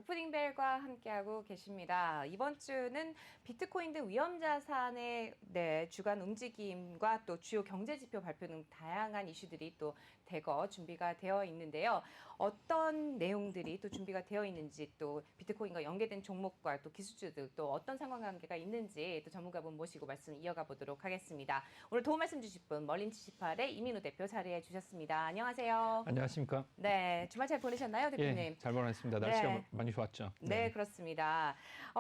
오프닝벨과 함께하고 계십니다. 이번 주는 비트코인 등 위험자산의 주간 움직임과 또 주요 경제지표 발표 등 다양한 이슈들이 또 대거 준비가 되어 있는데요. 어떤 내용들이 또 준비가 되어 있는지, 또 비트코인과 연계된 종목과 또 기술주들 또 어떤 상관관계가 있는지 또 전문가분 모시고 말씀 이어가 보도록 하겠습니다. 오늘 도움 말씀 주실 분 멀린78의 이민우 대표 자리해 주셨습니다. 안녕하세요. 안녕하십니까? 네, 주말 잘 보내셨나요, 대표님? 예, 잘 보냈습니다. 날씨가 네. 많이 좋았죠. 네, 그렇습니다.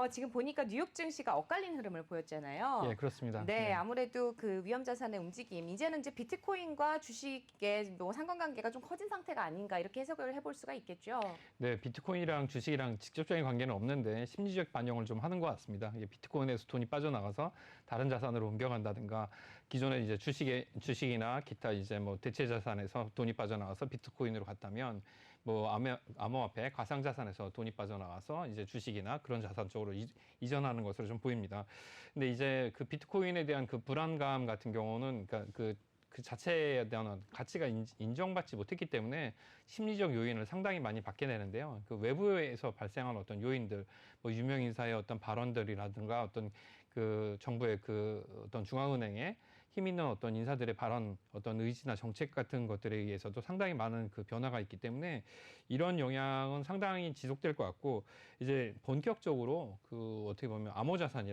지금 보니까 뉴욕 증시가 엇갈린 흐름을 보였잖아요. 예, 그렇습니다. 네, 아무래도 그 위험자산의 움직임, 이제는 이제 비트코인과 주식의 뭐 상관관계가 좀 커진 상태가 아닌가 이렇게 해석을 해볼 수가 있겠죠. 네, 비트코인이랑 주식이랑 직접적인 관계는 없는데 심리적 반영을 좀 하는 것 같습니다. 이게 비트코인에서 돈이 빠져나가서 다른 자산으로 옮겨간다든가, 기존에 이제 주식이나 기타 이제 뭐 대체 자산에서 돈이 빠져나가서 비트코인으로 갔다면, 뭐 암호화폐, 가상자산에서 돈이 빠져나가서 이제 주식이나 그런 자산 쪽으로 이전하는 것으로 좀 보입니다. 근데 이제 그 비트코인에 대한 그 불안감 같은 경우는, 그러니까 그 자체에 대한 가치가 인정받지 못했기 때문에 심리적 요인을 상당히 많이 받게 되는데요. 그 외부에서 발생한 어떤 요인들, 뭐 유명 인사의 어떤 발언들이라든가, 어떤 그 정부의 그 어떤 중앙은행의 힘 있는 어떤 인사들의 발언, 어떤 의지나 정책 같은 것들에 의해서도 상당히 많은 그 변화가 있기 때문에 이런 영향은 상당히 지속될 것 같고, 이제 본격적으로 그 어떻게 보면 암호자산,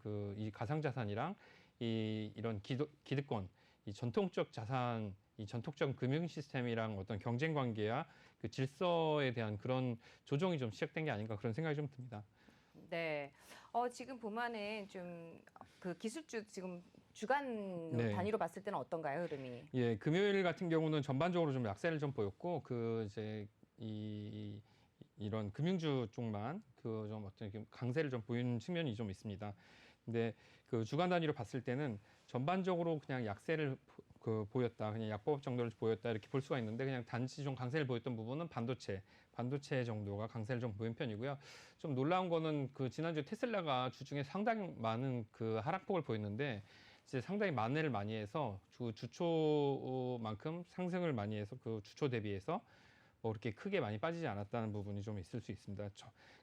그 이 가상자산이랑 이런 기득권, 이 전통적 자산, 이 전통적 금융 시스템이랑 어떤 경쟁 관계야 그 질서에 대한 그런 조정이 좀 시작된 게 아닌가, 그런 생각이 좀 듭니다. 네. 지금 보면은 좀 그 기술주 지금 주간 네. 단위로 봤을 때는 어떤가요, 흐름이? 예, 금요일 같은 경우는 전반적으로 좀 약세를 좀 보였고, 그 이제 이런 금융주 쪽만 그 좀 어떤 강세를 좀 보이는 측면이 좀 있습니다. 근데 그 주간 단위로 봤을 때는 전반적으로 그냥 약세를 보였다, 그냥 약보합 정도를 보였다, 이렇게 볼 수가 있는데, 그냥 단지 좀 강세를 보였던 부분은 반도체 정도가 강세를 좀 보인 편이고요. 좀 놀라운 거는 그 지난주 테슬라가 주중에 상당히 많은 그 하락폭을 보였는데, 이제 상당히 만회를 많이 해서 주초만큼 상승을 많이 해서 그 주초 대비해서 뭐 그렇게 크게 많이 빠지지 않았다는 부분이 좀 있을 수 있습니다.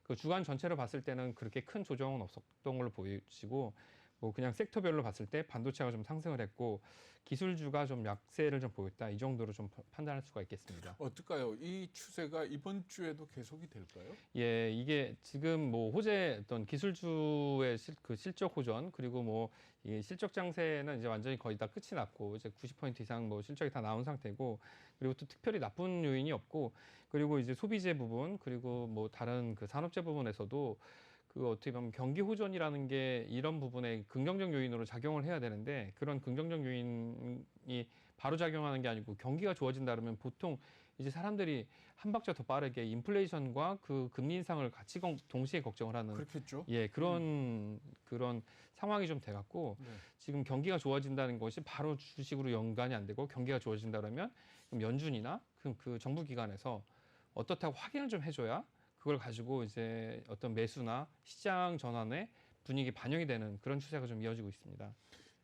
그 주간 전체로 봤을 때는 그렇게 큰 조정은 없었던 걸로 보이시고, 뭐 그냥 섹터별로 봤을 때 반도체가 좀 상승을 했고 기술주가 좀 약세를 좀 보였다, 이 정도로 좀 판단할 수가 있겠습니다. 어떨까요? 이 추세가 이번 주에도 계속이 될까요? 예, 이게 지금 뭐 호재 어떤 기술주의 그 실적 호전, 그리고 뭐 이 실적 장세는 이제 완전히 거의 다 끝이 났고, 이제 90% 이상 뭐 실적이 다 나온 상태고, 그리고 또 특별히 나쁜 요인이 없고, 그리고 이제 소비재 부분, 그리고 뭐 다른 그 산업재 부분에서도 그 어떻게 보면 경기 호전이라는 게 이런 부분에 긍정적 요인으로 작용을 해야 되는데, 그런 긍정적 요인이 바로 작용하는 게 아니고 경기가 좋아진다 그러면 보통 이제 사람들이 한 박자 더 빠르게 인플레이션과 그 금리 인상을 같이 동시에 걱정을 하는, 그렇겠죠. 예, 그런 상황이 좀 돼갖고, 네. 지금 경기가 좋아진다는 것이 바로 주식으로 연관이 안 되고, 경기가 좋아진다 그러면 그럼 연준이나 그 정부 기관에서 어떻다고 확인을 좀 해줘야 그걸 가지고 이제 어떤 매수나 시장 전환의 분위기 반영이 되는 그런 추세가 좀 이어지고 있습니다.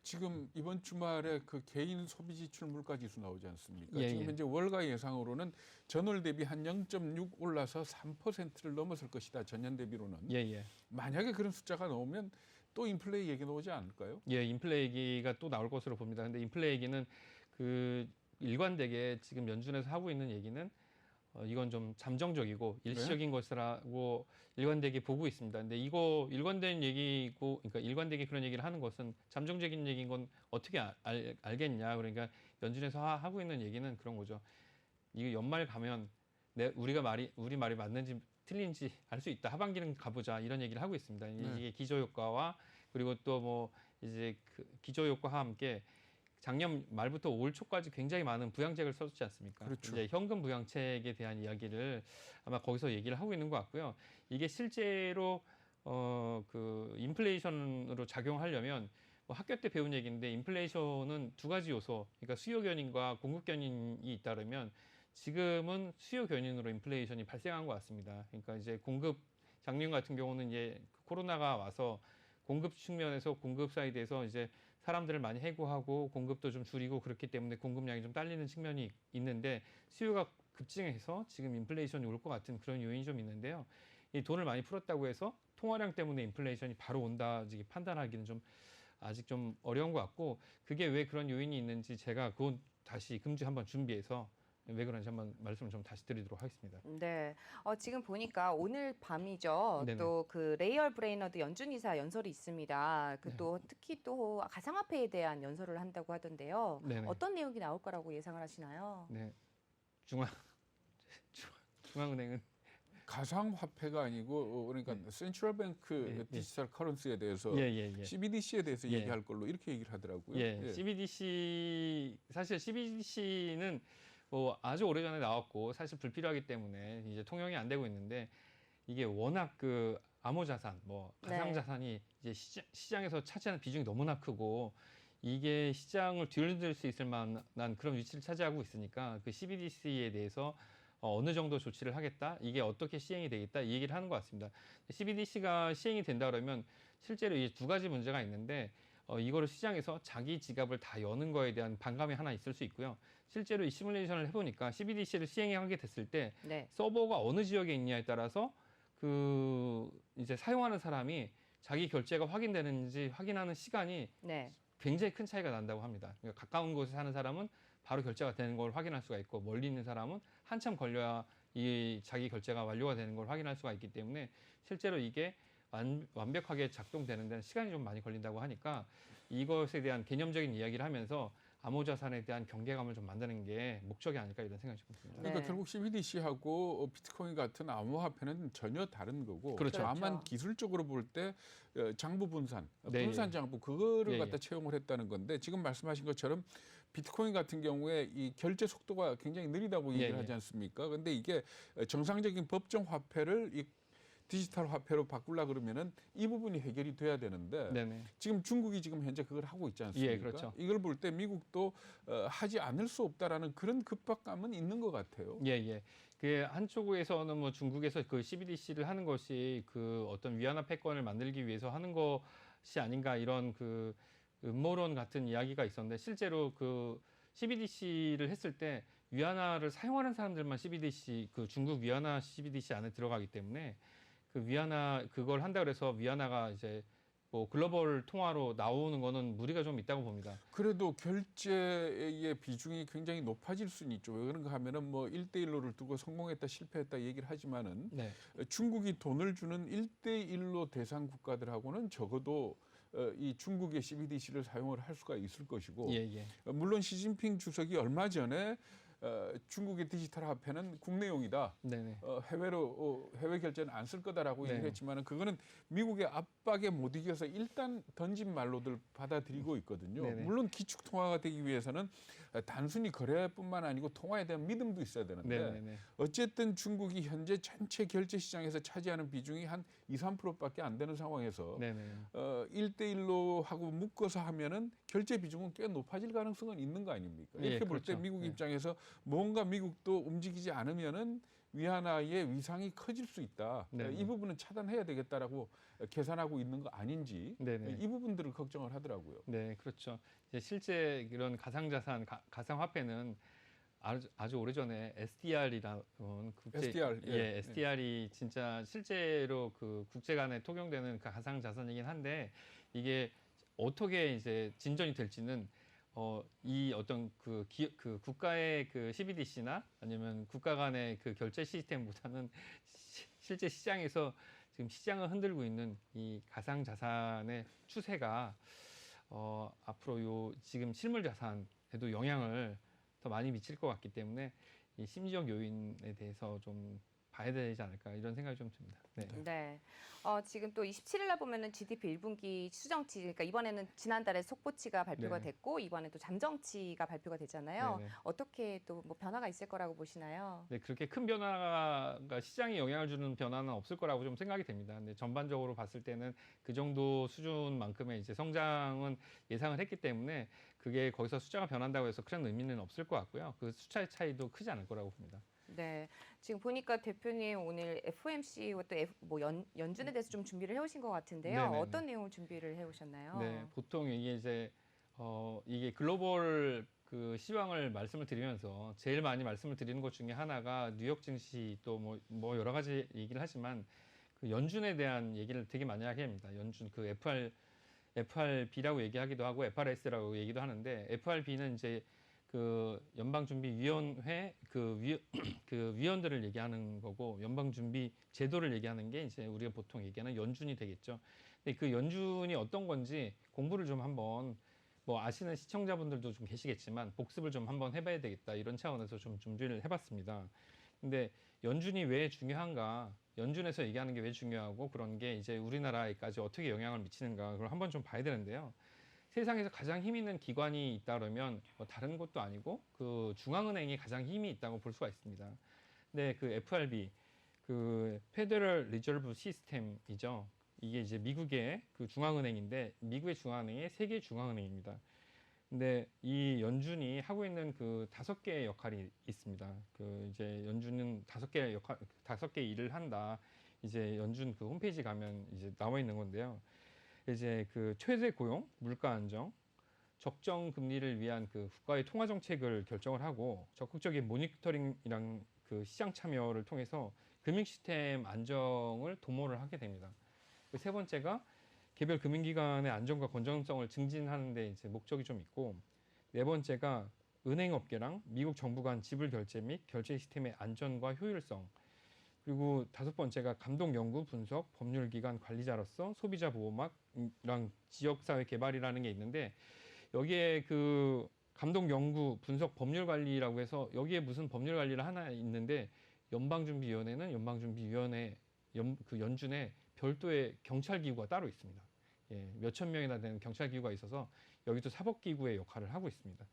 지금 이번 주말에 그 개인 소비 지출 물가 지수 나오지 않습니까? 예, 지금 예. 현재 월가 예상으로는 전월 대비 한 0.6 올라서 3%를 넘어설 것이다, 전년 대비로는. 예, 예. 만약에 그런 숫자가 나오면 또 인플레이 얘기 나오지 않을까요? 예, 인플레 얘기가 또 나올 것으로 봅니다. 근데 인플레 얘기는 그 일관되게 지금 연준에서 하고 있는 얘기는 이건 좀 잠정적이고 일시적인 것이라고 일관되게 보고 있습니다. 근데 이거 일관된 얘기고, 그러니까 일관되게 그런 얘기를 하는 것은 잠정적인 얘기인 건 어떻게 알겠냐. 그러니까 연준에서 하고 있는 얘기는 그런 거죠. 이거 연말 가면 우리 말이 맞는지 틀린지 알 수 있다. 하반기는 가보자, 이런 얘기를 하고 있습니다. 이게 기저효과와, 그리고 또 뭐 이제 그 기저효과와 함께 작년 말부터 올 초까지 굉장히 많은 부양책을 써주지 않습니까? 그렇죠. 이제 현금 부양책에 대한 이야기를 아마 거기서 얘기를 하고 있는 것 같고요. 이게 실제로 그 인플레이션으로 작용하려면, 뭐 학교 때 배운 얘기인데, 인플레이션은 두 가지 요소, 그러니까 수요 견인과 공급 견인이 잇따르면 지금은 수요 견인으로 인플레이션이 발생한 것 같습니다. 그러니까 이제 작년 같은 경우는 이제 코로나가 와서 공급 측면에서, 공급 사이드에서 이제 사람들을 많이 해고하고 공급도 좀 줄이고 그렇기 때문에 공급량이 좀 딸리는 측면이 있는데, 수요가 급증해서 지금 인플레이션이 올 것 같은 그런 요인이 좀 있는데요. 이 돈을 많이 풀었다고 해서 통화량 때문에 인플레이션이 바로 온다 판단하기는 좀 아직 좀 어려운 것 같고, 그게 왜 그런 요인이 있는지 제가 그건 다시 금주 한번 준비해서 왜 그런지 한번 말씀을 좀 다시 드리도록 하겠습니다. 네. 지금 보니까 오늘 밤이죠. 네네. 또 그 레이얼 브레이너드 연준이사 연설이 있습니다. 그 네. 또 특히 또 가상화폐에 대한 연설을 한다고 하던데요. 네네. 어떤 내용이 나올 거라고 예상을 하시나요? 네, 중앙은행은 가상화폐가 아니고 그러니까 센트럴뱅크 예, 예. 디지털 커런시에 대해서 예. CBDC에 대해서 예. 얘기할 걸로 이렇게 얘기를 하더라고요. 예, CBDC 사실 CBDC는 뭐 아주 오래전에 나왔고 사실 불필요하기 때문에 이제 통용이 안 되고 있는데, 이게 워낙 그 암호자산, 뭐 가상자산이 이제 시장에서 차지하는 비중이 너무나 크고, 이게 시장을 뒤흔들 수 있을 만한 그런 위치를 차지하고 있으니까 그 CBDC에 대해서 어느 정도 조치를 하겠다, 이게 어떻게 시행이 되겠다, 이 얘기를 하는 것 같습니다. CBDC가 시행이 된다 그러면 실제로 이 두 가지 문제가 있는데, 이거를 시장에서 자기 지갑을 다 여는 거에 대한 반감이 하나 있을 수 있고요. 실제로 이 시뮬레이션을 해보니까 CBDC를 시행하게 됐을 때 네. 서버가 어느 지역에 있냐에 따라서 그 이제 사용하는 사람이 자기 결제가 확인되는지 확인하는 시간이 네. 굉장히 큰 차이가 난다고 합니다. 그러니까 가까운 곳에 사는 사람은 바로 결제가 되는 걸 확인할 수가 있고, 멀리 있는 사람은 한참 걸려야 이 자기 결제가 완료가 되는 걸 확인할 수가 있기 때문에 실제로 이게 완벽하게 작동되는 데는 시간이 좀 많이 걸린다고 하니까, 이것에 대한 개념적인 이야기를 하면서 암호자산에 대한 경계감을 좀 만드는 게 목적이 아닐까, 이런 생각이 좀 듭니다. 그러니까 네. 결국 CBDC하고 비트코인 같은 암호화폐는 전혀 다른 거고, 그렇죠. 다만 기술적으로 볼 때 장부 분산, 네, 분산 장부 그거를 예, 갖다 예. 채용을 했다는 건데, 지금 말씀하신 것처럼 비트코인 같은 경우에 이 결제 속도가 굉장히 느리다고 얘기를 예, 예. 하지 않습니까? 근데 이게 정상적인 법정 화폐를 이 디지털 화폐로 바꾸려 그러면은 이 부분이 해결이 돼야 되는데, 네네. 지금 중국이 지금 현재 그걸 하고 있지 않습니까? 예, 그렇죠. 이걸 볼 때 미국도 하지 않을 수 없다라는 그런 급박감은 있는 것 같아요. 예. 그 한쪽에서는 뭐 중국에서 그 CBDC를 하는 것이 그 어떤 위안화 패권을 만들기 위해서 하는 것이 아닌가, 이런 그 음모론 같은 이야기가 있었는데, 실제로 그 CBDC를 했을 때 위안화를 사용하는 사람들만 CBDC, 그 중국 위안화 CBDC 안에 들어가기 때문에, 그 위안화 그걸 한다 그래서 위안화가 이제 뭐 글로벌 통화로 나오는 거는 무리가 좀 있다고 봅니다. 그래도 결제의 비중이 굉장히 높아질 수는 있죠. 왜 그런가 하면은 뭐 1대1로를 두고 성공했다 실패했다 얘기를 하지만은, 네. 중국이 돈을 주는 1대1로 대상 국가들하고는 적어도 이 중국의 CBDC를 사용을 할 수가 있을 것이고, 예. 물론 시진핑 주석이 얼마 전에 중국의 디지털 화폐는 국내용이다, 네네. 해외 결제는 안 쓸 거다라고 네. 얘기를 했지만은, 그거는 미국의 압박에 못 이겨서 일단 던진 말로들 받아들이고 있거든요. 네네. 물론 기축 통화가 되기 위해서는 단순히 거래뿐만 아니고 통화에 대한 믿음도 있어야 되는데, 네네. 어쨌든 중국이 현재 전체 결제 시장에서 차지하는 비중이 한 2~3%밖에 안 되는 상황에서 네네. 1대1로 하고 묶어서 하면은 결제 비중은 꽤 높아질 가능성은 있는 거 아닙니까? 이렇게 예, 볼 때 그렇죠. 미국 네. 입장에서 뭔가 미국도 움직이지 않으면은 위안화의 위상이 커질 수 있다. 네네. 이 부분은 차단해야 되겠다라고 계산하고 있는 거 아닌지, 네네. 이 부분들을 걱정을 하더라고요. 네, 그렇죠. 이제 실제 이런 가상자산, 가상화폐는 아주 오래전에 SDR이라는 SDR, 예. SDR이 진짜 실제로 그 국제 간에 통용되는 그 가상자산이긴 한데, 이게 어떻게 이제 진전이 될지는 이 어떤 그 국가의 그 CBDC나 아니면 국가 간의 그 결제 시스템보다는 실제 시장에서 지금 시장을 흔들고 있는 이 가상자산의 추세가 앞으로 요 지금 실물 자산에도 영향을 더 많이 미칠 것 같기 때문에 이 심리적 요인에 대해서 좀 봐야 되지 않을까, 이런 생각이 좀 듭니다. 네. 네. 지금 또 27일 날 보면은 GDP 1분기 수정치, 그러니까 이번에는 지난달에 속보치가 발표가 네. 됐고, 이번에 또 잠정치가 발표가 됐잖아요. 네네. 어떻게 또 뭐 변화가 있을 거라고 보시나요? 네, 그렇게 큰 변화가 시장에 영향을 주는 변화는 없을 거라고 좀 생각이 됩니다. 근데 전반적으로 봤을 때는 그 정도 수준만큼의 이제 성장은 예상을 했기 때문에, 그게 거기서 숫자가 변한다고 해서 큰 의미는 없을 것 같고요. 그 숫자의 차이도 크지 않을 거라고 봅니다. 네. 지금 보니까 대표님 오늘 FOMC와 또 연준에 대해서 좀 준비를 해오신 것 같은데요. 네네네. 어떤 내용을 준비를 해오셨나요? 네, 보통 이게 이제 이게 글로벌 그 시황을 말씀을 드리면서 제일 많이 말씀을 드리는 것 중에 하나가 뉴욕 증시 또 뭐 여러 가지 얘기를 하지만 그 연준에 대한 얘기를 되게 많이 하게 됩니다. 연준 그 FRB라고 얘기하기도 하고 FRS라고 얘기도 하는데 FRB는 이제 그 연방준비위원회 그 위원들을 얘기하는 거고 연방준비 제도를 얘기하는 게 이제 우리가 보통 얘기하는 연준이 되겠죠. 근데 그 연준이 어떤 건지 공부를 좀 한번 뭐 아시는 시청자분들도 좀 계시겠지만 복습을 좀 한번 해봐야 되겠다 이런 차원에서 좀 준비를 해봤습니다. 근데 연준이 왜 중요한가? 연준에서 얘기하는 게 왜 중요하고 그런 게 이제 우리나라에까지 어떻게 영향을 미치는가 그걸 한번 좀 봐야 되는데요. 세상에서 가장 힘 있는 기관이 있다 그러면 뭐 다른 것도 아니고 그 중앙은행이 가장 힘이 있다고 볼 수가 있습니다. 근데 그 FRB 그 페더럴 리저브 시스템이죠. 이게 이제 미국의 그 중앙은행인데 미국의 중앙은행이 세계 중앙은행입니다. 근데 이 연준이 하고 있는 그 5개의 역할이 있습니다. 그 이제 연준은 5개 일을 한다. 이제 연준 그 홈페이지 가면 이제 나와 있는 건데요. 이제 그 최대 고용, 물가 안정, 적정 금리를 위한 그 국가의 통화 정책을 결정을 하고 적극적인 모니터링이랑 그 시장 참여를 통해서 금융 시스템 안정을 도모를 하게 됩니다. 그 세 번째가 개별 금융기관의 안정과 건전성을 증진하는 데 이제 목적이 좀 있고 네 번째가 은행업계랑 미국 정부 간 지불 결제 및 결제 시스템의 안전과 효율성 그리고 5번째가 감독 연구 분석 법률기관 관리자로서 소비자 보호막이랑 지역사회 개발이라는 게 있는데 여기에 그 감독 연구 분석 법률 관리라고 해서 여기에 무슨 법률 관리를 하나 있는데 연방준비위원회는 연방준비위원회 그 연준에 별도의 경찰 기구가 따로 있습니다. 예, 몇천 명이나 되는 경찰 기구가 있어서 여기도 사법기구의 역할을 하고 있습니다.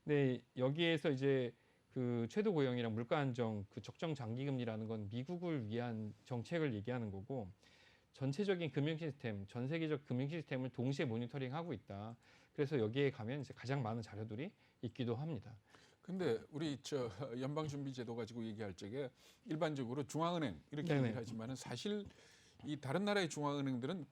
근데 여기에서 이제 그 최도 고용이랑 물가 안정, 그 적정 장기금리라는 건 미국을 위한 정책을 얘기하는 거고 전체적인 금융 시스템, 전 세계적 금융 시스템을 동시에 모니터링하고 있다. 그래서 여기에 가면 이제 가장 많은 자료들이 있기도 합니다. 근데 우리 저 연방준비제도 가지고 얘기할 적에 일반적으로 중앙은행 이렇게 네네. 얘기를 하지만은 사실 이 다른 나라의 중앙은행들은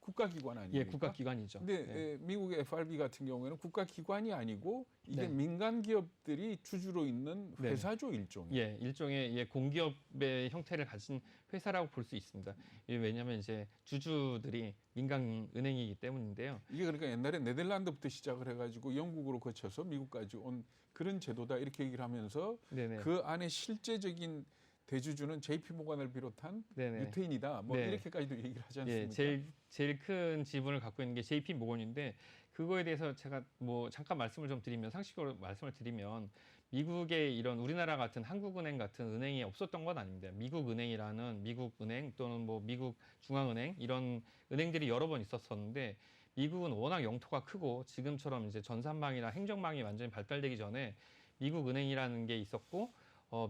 국가기관 아닙니까? 예, 국가기관이죠. 근데 예. 미국의 FRB 같은 경우에는 국가기관이 아니고 이게 네. 민간 기업들이 주주로 있는 네. 회사죠, 일종의. 예, 일종의 공기업의 형태를 가진 회사라고 볼 수 있습니다. 왜냐하면 이제 주주들이 민간 은행이기 때문인데요. 이게 그러니까 옛날에 네덜란드부터 시작을 해가지고 영국으로 거쳐서 미국까지 온 그런 제도다 이렇게 얘기를 하면서 네네. 그 안에 실제적인 대주주는 JP 모간을 비롯한 네네. 유태인이다. 뭐 네. 이렇게까지도 얘기를 하지 예, 않습니까? 제일 큰 지분을 갖고 있는 게 JP 모건인데 그거에 대해서 제가 뭐 잠깐 말씀을 좀 드리면 상식적으로 말씀을 드리면 미국의 이런 우리나라 같은 한국은행 같은 은행이 없었던 건 아닙니다. 미국은행이라는 미국은행 또는 뭐 미국 중앙은행 이런 은행들이 여러 번 있었었는데 미국은 워낙 영토가 크고 지금처럼 이제 전산망이나 행정망이 완전히 발달되기 전에 미국은행이라는 게 있었고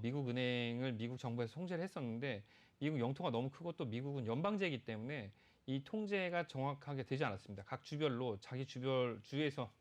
미국 은행을 미국 정부에서 통제를 했었는데 미국 영토가 너무 크고 또 미국은 연방제이기 때문에 이 통제가 정확하게 되지 않았습니다. 각 주별로 자기 주에서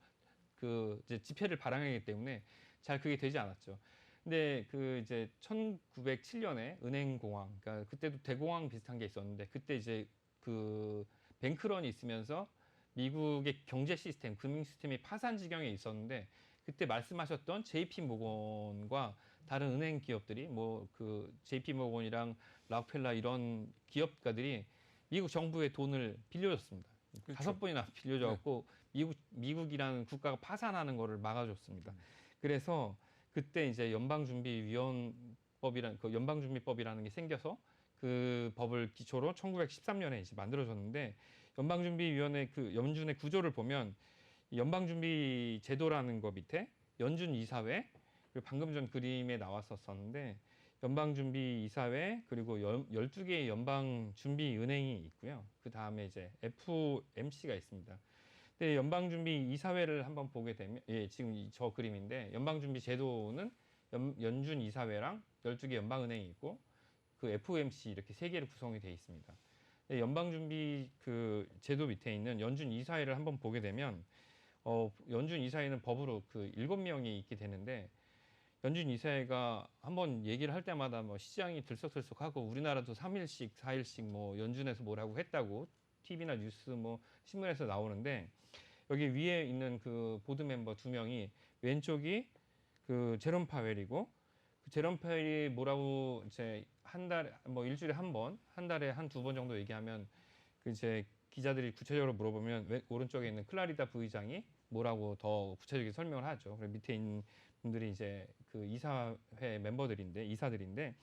그 이제 지폐를 발행하기 때문에 잘 그게 되지 않았죠. 근데 그 이제 1907년에 은행공황, 그러니까 그때도 대공황 비슷한 게 있었는데 그때 이제 그 뱅크런이 있으면서 미국의 경제 시스템, 금융 시스템이 파산 지경에 있었는데 그때 말씀하셨던 JP 모건과 다른 은행 기업들이 뭐 그 JP 모건이랑 락펠러 이런 기업가들이 미국 정부의 돈을 빌려줬습니다. 그렇죠. 5번이나 빌려줘갖고 미국이라는 국가가 파산하는 거를 막아줬습니다. 그래서 그때 이제 연방준비위원법이라는 그 연방준비법이라는 게 생겨서 그 법을 기초로 1913년에 이제 만들어졌는데 연방준비위원회 그 연준의 구조를 보면 연방준비 제도라는 거 밑에 연준 이사회 그리고 방금 전 그림에 나왔었는데 연방준비 이사회 그리고 12개의 연방준비은행이 있고요. 그 다음에 이제 FOMC가 있습니다. 근데 연방준비 이사회를 한번 보게 되면 예, 지금 저 그림인데 연방준비 제도는 연준 이사회랑 12개 연방은행이 있고 그 FOMC 이렇게 3개로 구성이 되어 있습니다. 연방준비 그 제도 밑에 있는 연준 이사회를 한번 보게 되면 연준 이사회는 법으로 그 7명이 있게 되는데 연준 이사회가 한번 얘기를 할 때마다 뭐 시장이 들썩들썩하고 우리나라도 3일씩 4일씩 뭐 연준에서 뭐라고 했다고 TV나 뉴스 뭐 신문에서 나오는데 여기 위에 있는 그 보드 멤버 2명이 왼쪽이 그 제롬 파웰이고 그 제롬 파웰이 뭐라고 이제 한 달에 뭐 일주일에 한 번, 한 달에 한 2번 정도 얘기하면 그 이제 기자들이 구체적으로 물어보면 오른쪽에 있는 클라리다 부의장이 뭐라고 더 구체적인 설명을 하죠. 그리고 밑에 있는 분들이 이제 그 이사회 멤버들인데 이사들인데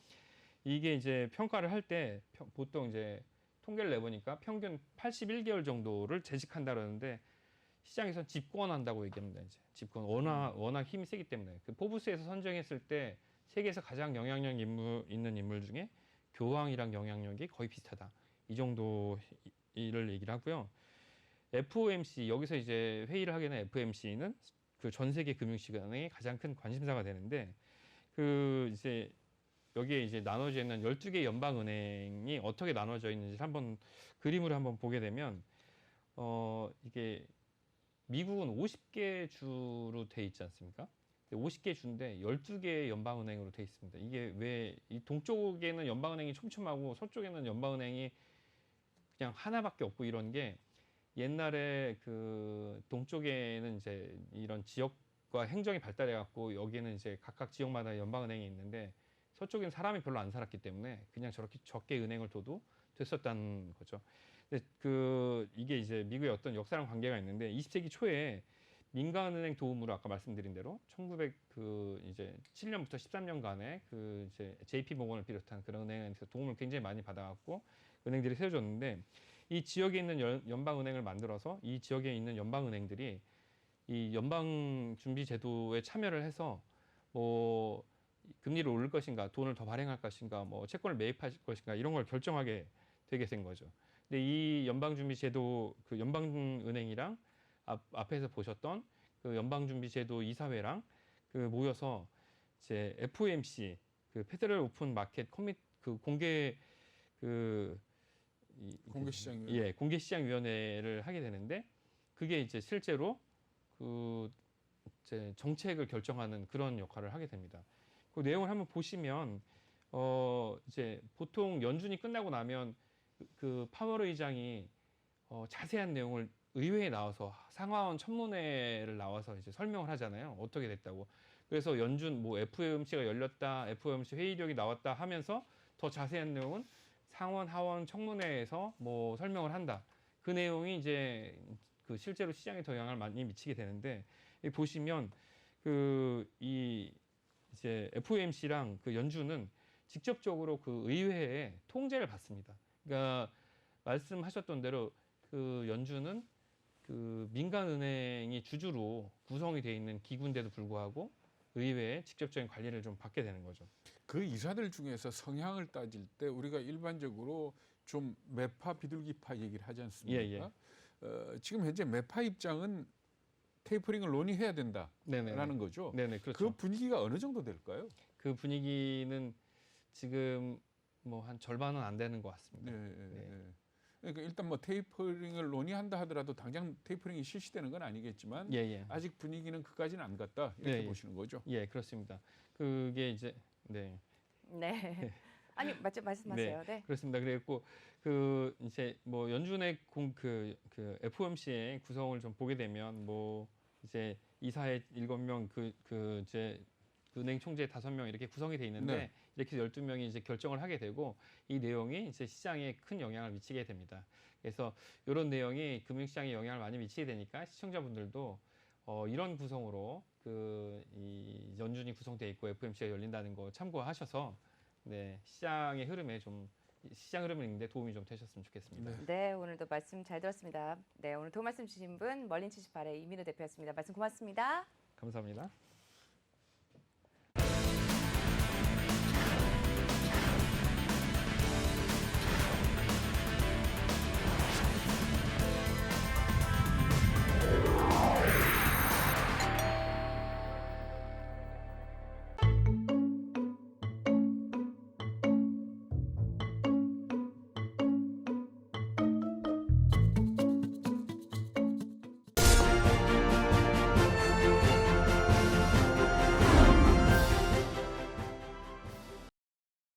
이게 이제 평가를 할 때 보통 이제 통계를 내보니까 평균 81개월 정도를 재직한다 그러는데 시장에서 집권한다고 얘기합니다. 이제 집권 워낙 힘이 세기 때문에 그 포브스에서 선정했을 때 세계에서 가장 영향력 있는 인물 중에 교황이랑 영향력이 거의 비슷하다. 이 정도 일을 얘기를 하고요. FOMC 여기서 이제 회의를 하게 된 FOMC는 그 전 세계 금융시장의 가장 큰 관심사가 되는데 그 이제 여기에 이제 나눠져 있는 12개 연방은행이 어떻게 나눠져 있는지 한번 그림으로 한번 보게 되면 이게 미국은 50개 주로 돼 있지 않습니까? 50개 주인데 12개 연방은행으로 돼 있습니다. 이게 왜 이 동쪽에는 연방은행이 촘촘하고 서쪽에는 연방은행이 그냥 하나밖에 없고 이런 게 옛날에 그 동쪽에는 이제 이런 지역과 행정이 발달해 갖고 여기는 이제 각각 지역마다 연방은행이 있는데 서쪽엔 사람이 별로 안 살았기 때문에 그냥 저렇게 적게 은행을 둬도 됐었다는 거죠. 근데 그 이게 이제 미국의 어떤 역사랑 관계가 있는데 20세기 초에 민간은행 도움으로 아까 말씀드린 대로 1907년부터 13년간에 그 이제 JP 모건을 비롯한 그런 은행에서 도움을 굉장히 많이 받아갖고 은행들이 세워졌는데 이 지역에 있는 연방은행을 만들어서 이 지역에 있는 연방은행들이 이 연방준비제도에 참여를 해서 뭐 금리를 올릴 것인가, 돈을 더 발행할 것인가, 뭐 채권을 매입할 것인가 이런 걸 결정하게 되게 된 거죠. 근데 이 연방준비제도 그 연방은행이랑 앞에서 보셨던 그 연방준비제도 이사회랑 그 모여서 이제 FOMC 그 페더럴 오픈 마켓 커밋 그 공개 그 공개시장위원회. 예, 공개시장위원회를 하게 되는데 그게 이제 실제로 그 이제 정책을 결정하는 그런 역할을 하게 됩니다. 그 내용을 한번 보시면 이제 보통 연준이 끝나고 나면 그 파월 의장이 자세한 내용을 의회에 나와서 상하원 청문회를 나와서 이제 설명을 하잖아요. 어떻게 됐다고. 그래서 연준 뭐 FOMC가 열렸다, FOMC 회의록이 나왔다 하면서 더 자세한 내용은 상원, 하원 청문회에서 뭐 설명을 한다. 그 내용이 이제 그 실제로 시장에 더 영향을 많이 미치게 되는데 보시면 그 이 이제 FOMC랑 그 연준은 직접적으로 그 의회에 통제를 받습니다. 그러니까 말씀하셨던 대로 그 연준은 그 민간은행이 주주로 구성이 돼 있는 기구인데도 불구하고 의회에 직접적인 관리를 좀 받게 되는 거죠. 그 이사들 중에서 성향을 따질 때 우리가 일반적으로 좀 매파 비둘기파 얘기를 하지 않습니까? 예, 예. 지금 현재 매파 입장은 테이퍼링을 논의해야 된다라는 네네. 거죠. 네네, 그렇죠. 그 분위기가 어느 정도 될까요? 그 분위기는 지금 뭐 한 절반은 안 되는 것 같습니다. 네. 그러니까 일단 뭐 테이퍼링을 논의한다 하더라도 당장 테이퍼링이 실시되는 건 아니겠지만 예, 예. 아직 분위기는 그까지는 안 갔다 이렇게 네, 예. 보시는 거죠. 예, 그렇습니다. 그게 이제 네. 네. 아니 말씀하세요. 네. 그렇습니다. 그랬고 그 이제 뭐 연준의 그 FOMC의 구성을 좀 보게 되면 뭐 이제 이사회 7명 그 이제 은행 총재 5명 이렇게 구성이 돼 있는데 네. 이렇게 12명이 이제 결정을 하게 되고 이 내용이 이제 시장에 큰 영향을 미치게 됩니다. 그래서 이런 내용이 금융시장에 영향을 많이 미치게 되니까 시청자분들도 이런 구성으로 그 이 연준이 구성돼 있고 FOMC가 열린다는 거 참고하셔서 네, 시장 흐름을 읽는데 도움이 좀 되셨으면 좋겠습니다. 네. 네, 오늘도 말씀 잘 들었습니다. 네, 오늘 도움 말씀 주신 분 멀린 78의 이민우 대표였습니다. 말씀 고맙습니다. 감사합니다.